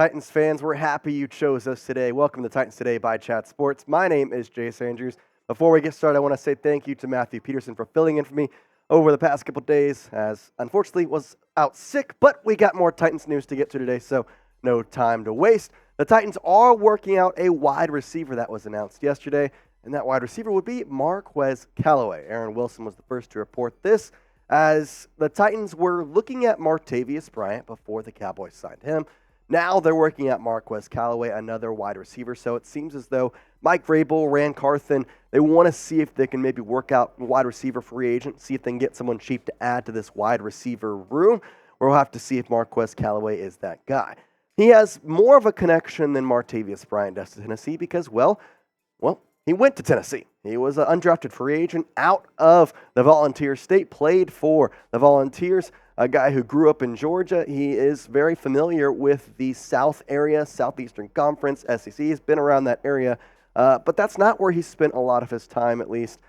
Titans fans, we're happy you chose us today. Welcome to Titans Today by Chat Sports. My name is Jace Andrews. Before we get started, I want to say thank you to Matthew Peterson for filling in for me over the past couple days, as unfortunately was out sick, but we got more Titans news to get to today, so no time to waste. The Titans are working out a wide receiver that was announced yesterday, and that wide receiver would be Marquez Callaway. Aaron Wilson was the first to report this, as the Titans were looking at Martavius Bryant before the Cowboys signed him. Now they're working at Marquez Callaway, another wide receiver. So it seems as though Mike Vrabel, Rand Carthen, they want to see if they can maybe work out a wide receiver free agent, see if they can get someone cheap to add to this wide receiver room. We'll have to see if Marquez Callaway is that guy. He has more of a connection than Martavius Bryant does to Tennessee because, well, he went to Tennessee. He was an undrafted free agent out of the Volunteer State, played for the Volunteers, a guy who grew up in Georgia. He is very familiar with the South area, Southeastern Conference, SEC. He's been around that area, but that's not where he spent a lot of his time, at least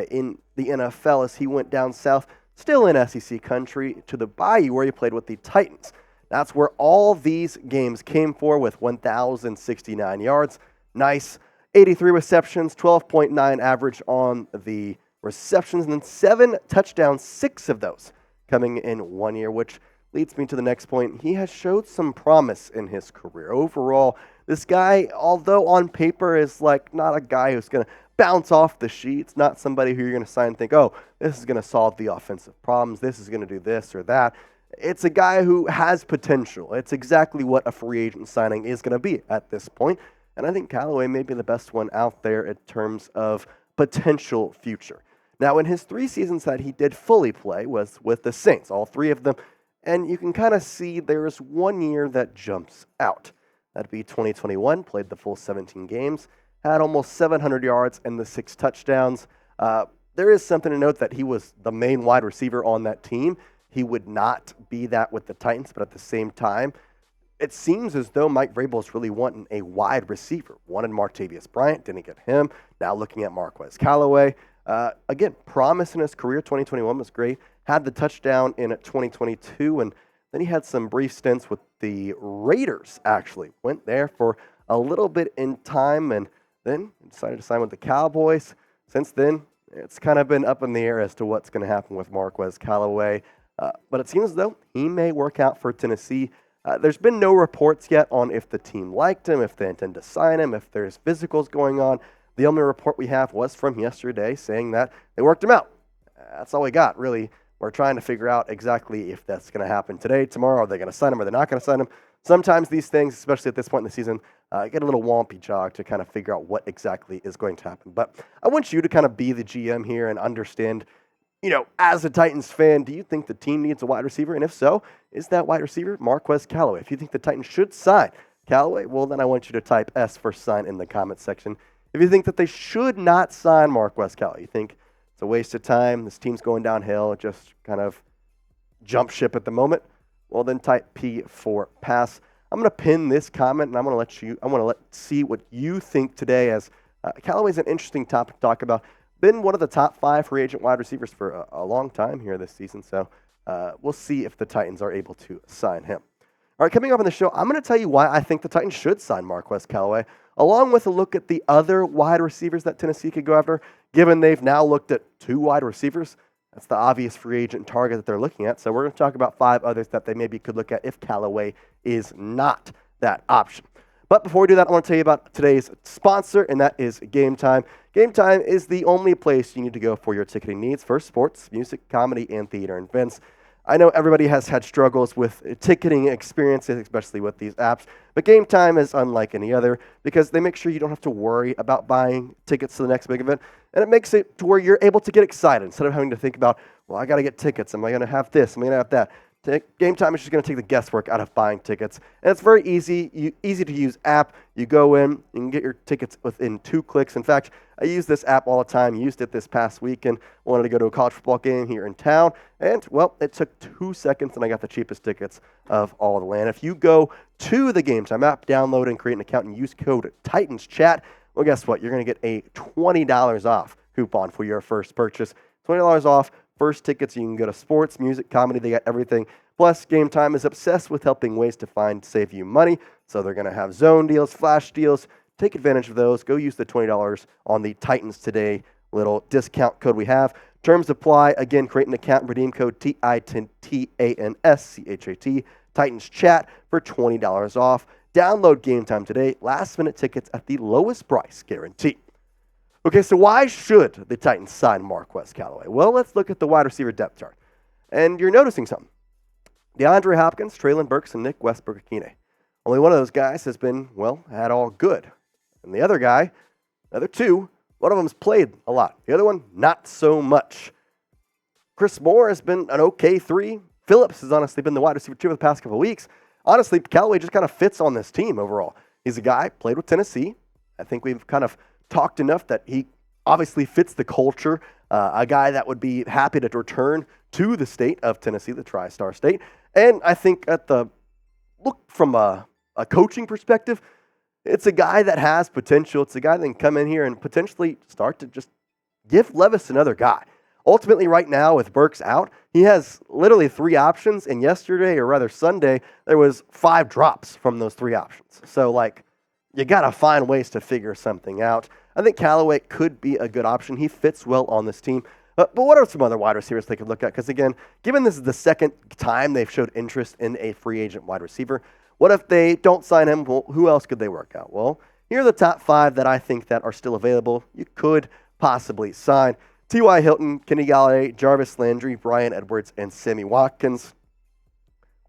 in the NFL, as he went down south, still in SEC country, to the Bayou, where he played with the Titans. That's where all these games came for, with 1,069 yards. Nice 83 receptions, 12.9 average on the receptions, and then 7 touchdowns, 6 of those coming in 1 year, which leads me to the next point. He has showed some promise in his career. Overall, this guy, although on paper is like not a guy who's going to bounce off the sheets, not somebody who you're going to sign and think, oh, this is going to solve the offensive problems, this is going to do this or that. It's a guy who has potential. It's exactly what a free agent signing is going to be at this point. And I think Callaway may be the best one out there in terms of potential future. Now, in his 3 seasons that he did fully play was with the Saints, all 3 of them. And you can kind of see there's 1 year that jumps out. That'd be 2021, played the full 17 games, had almost 700 yards and the 6 touchdowns. There is something to note that he was the main wide receiver on that team. He would not be that with the Titans, but at the same time, it seems as though Mike Vrabel is really wanting a wide receiver. Wanted Martavius Bryant, didn't get him. Now looking at Marquez Callaway. Again, promise in his career. 2021 was great. Had the touchdown in 2022, and then he had some brief stints with the Raiders, actually. Went there for a little bit in time, and then decided to sign with the Cowboys. Since then, it's kind of been up in the air as to what's going to happen with Marquez Callaway. But it seems as though he may work out for Tennessee. There's been no reports yet on if the team liked him, if they intend to sign him, if there's physicals going on. The only report we have was from yesterday saying that they worked him out. That's all we got, really. We're trying to figure out exactly if that's going to happen today, tomorrow. Are they going to sign him? Are they not going to sign him? Sometimes these things, especially at this point in the season, get a little wompy jog to kind of figure out what exactly is going to happen. But I want you to kind of be the GM here and understand, as a Titans fan, do you think the team needs a wide receiver? And if so, is that wide receiver Marquez Callaway? If you think the Titans should sign Callaway, well, then I want you to type S for sign in the comment section. If you think that they should not sign Marquez Callaway, you think it's a waste of time, this team's going downhill, just kind of jump ship at the moment, well, then type P for pass. I'm going to pin this comment, and I want to see what you think today, as Callaway's an interesting topic to talk about. Been one of the top 5 free agent wide receivers for a long time here this season, so we'll see if the Titans are able to sign him. All right, coming up on the show, I'm going to tell you why I think the Titans should sign Marquez Callaway, along with a look at the other wide receivers that Tennessee could go after, given they've now looked at 2 wide receivers. That's the obvious free agent target that they're looking at, so we're going to talk about 5 others that they maybe could look at if Callaway is not that option. But before we do that, I want to tell you about today's sponsor, and that is Game Time. Game Time is the only place you need to go for your ticketing needs for sports, music, comedy, and theater events. I know everybody has had struggles with ticketing experiences, especially with these apps, but Game Time is unlike any other because they make sure you don't have to worry about buying tickets to the next big event, and it makes it to where you're able to get excited instead of having to think about, well, I got to get tickets. Am I going to have this? Am I going to have that? Game Time is just going to take the guesswork out of buying tickets. And it's very easy to use app. You go in, you can get your tickets within 2 clicks. In fact, I use this app all the time. Used it this past weekend. Wanted to go to a college football game here in town. And, well, it took 2 seconds and I got the cheapest tickets of all the land. If you go to the Game Time app, download and create an account and use code TITANSCHAT, well, guess what? You're going to get a $20 off coupon for your first purchase. $20 off. First tickets, you can go to sports, music, comedy, they got everything. Plus, Game Time is obsessed with helping ways to save you money. So they're going to have zone deals, flash deals. Take advantage of those. Go use the $20 on the Titans Today little discount code we have. Terms apply. Again, create an account and redeem code TITANSCHAT, Titans Chat, for $20 off. Download Game Time Today. Last-minute tickets at the lowest price guarantee. Okay, so why should the Titans sign Marquez Callaway? Well, let's look at the wide receiver depth chart. And you're noticing something. DeAndre Hopkins, Treylon Burks, and Nick Westbrook-Ikhine. Only one of those guys has been, well, at all good. And the other guy, the other two, one of them's played a lot. The other one, not so much. Chris Moore has been an okay 3. Phillips has honestly been the wide receiver 2 for the past couple of weeks. Honestly, Callaway just kind of fits on this team overall. He's a guy, played with Tennessee. I think we've kind of talked enough that he obviously fits the culture. A guy that would be happy to return to the state of Tennessee, the Tri-Star State. And I think at the look from a coaching perspective, it's a guy that has potential. It's a guy that can come in here and potentially start to just give Levis another guy. Ultimately, right now, with Burks out, he has literally 3 options, and yesterday, or rather Sunday, there was 5 drops from those 3 options. So, you got to find ways to figure something out. I think Callaway could be a good option. He fits well on this team. But what are some other wide receivers they could look at? Because, again, given this is the second time they've showed interest in a free agent wide receiver, what if they don't sign him? Well, who else could they work out? Well, here are the top 5 that I think that are still available. You could possibly sign T.Y. Hilton, Kenny Golladay, Jarvis Landry, Bryan Edwards, and Sammy Watkins.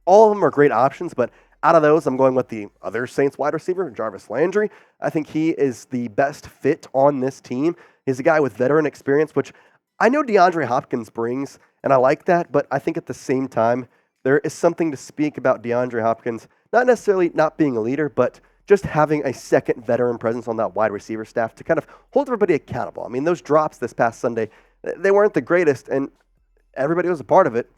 All of them are great options, but out of those, I'm going with the other Saints wide receiver, Jarvis Landry. I think he is the best fit on this team. He's a guy with veteran experience, which I know DeAndre Hopkins brings, and I like that, but I think at the same time, there is something to speak about DeAndre Hopkins, not necessarily not being a leader, but just having a second veteran presence on that wide receiver staff to kind of hold everybody accountable. I mean, those drops this past Sunday, they weren't the greatest, and everybody was a part of it.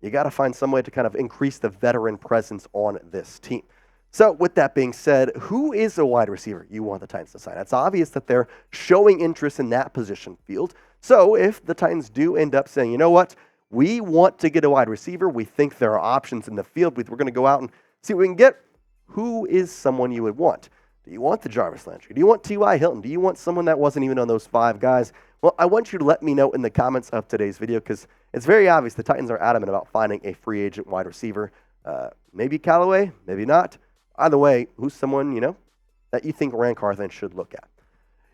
You got to find some way to kind of increase the veteran presence on this team. So with that being said, who is a wide receiver you want the Titans to sign? It's obvious that they're showing interest in that position field. So if the Titans do end up saying, you know what, we want to get a wide receiver, we think there are options in the field, we're going to go out and see what we can get, who is someone you would want? Do you want the Jarvis Landry? Do you want T.Y. Hilton? Do you want someone that wasn't even on those 5 guys? Well, I want you to let me know in the comments of today's video because it's very obvious the Titans are adamant about finding a free agent wide receiver. Maybe Callaway, maybe not. Either way, who's someone, that you think Rand Carthen should look at?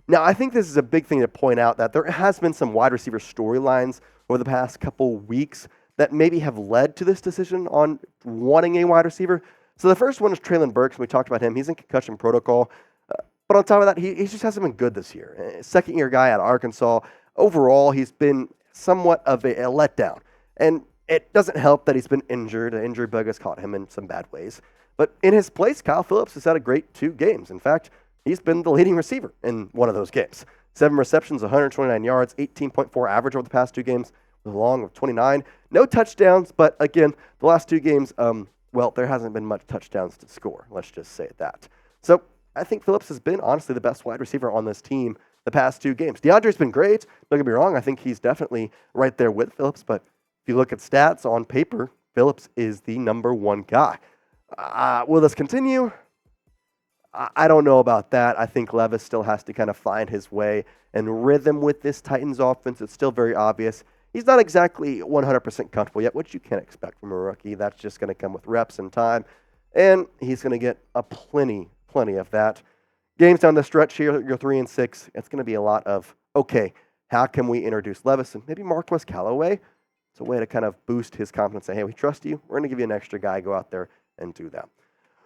Now, I think this is a big thing to point out that there has been some wide receiver storylines over the past couple weeks that maybe have led to this decision on wanting a wide receiver. So the first one is Treylon Burks. We talked about him. He's in concussion protocol. But on top of that, he just hasn't been good this year. Second-year guy out of Arkansas. Overall, he's been somewhat of a letdown. And it doesn't help that he's been injured. An injury bug has caught him in some bad ways. But in his place, Kyle Phillips has had a great 2 games. In fact, he's been the leading receiver in one of those games. 7 receptions, 129 yards, 18.4 average over the past 2 games, with a long of 29. No touchdowns, but again, the last 2 games, there hasn't been much touchdowns to score. Let's just say that. So I think Phillips has been, honestly, the best wide receiver on this team the past 2 games. DeAndre's been great. Don't get me wrong. I think he's definitely right there with Phillips. But if you look at stats on paper, Phillips is the number 1 guy. Will this continue? I don't know about that. I think Levis still has to kind of find his way and rhythm with this Titans offense. It's still very obvious. He's not exactly 100% comfortable yet, which you can't expect from a rookie. That's just going to come with reps and time. And he's going to get a plenty of that. Games down the stretch here, you're 3-6. It's going to be a lot of, okay, how can we introduce Levis and maybe Marquez Callaway? It's a way to kind of boost his confidence. Say, hey, we trust you. We're going to give you an extra guy. Go out there and do that.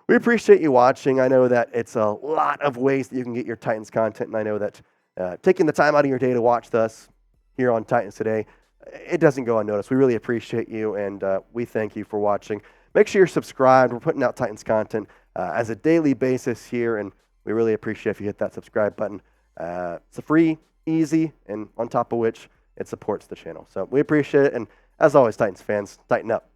We appreciate you watching. I know that it's a lot of ways that you can get your Titans content, and I know that taking the time out of your day to watch us here on Titans Today, it doesn't go unnoticed. We really appreciate you, and we thank you for watching. Make sure you're subscribed. We're putting out Titans content as a daily basis here, and we really appreciate if you hit that subscribe button. It's a free, easy, and on top of which, it supports the channel. So we appreciate it, and as always, Titans fans, tighten up.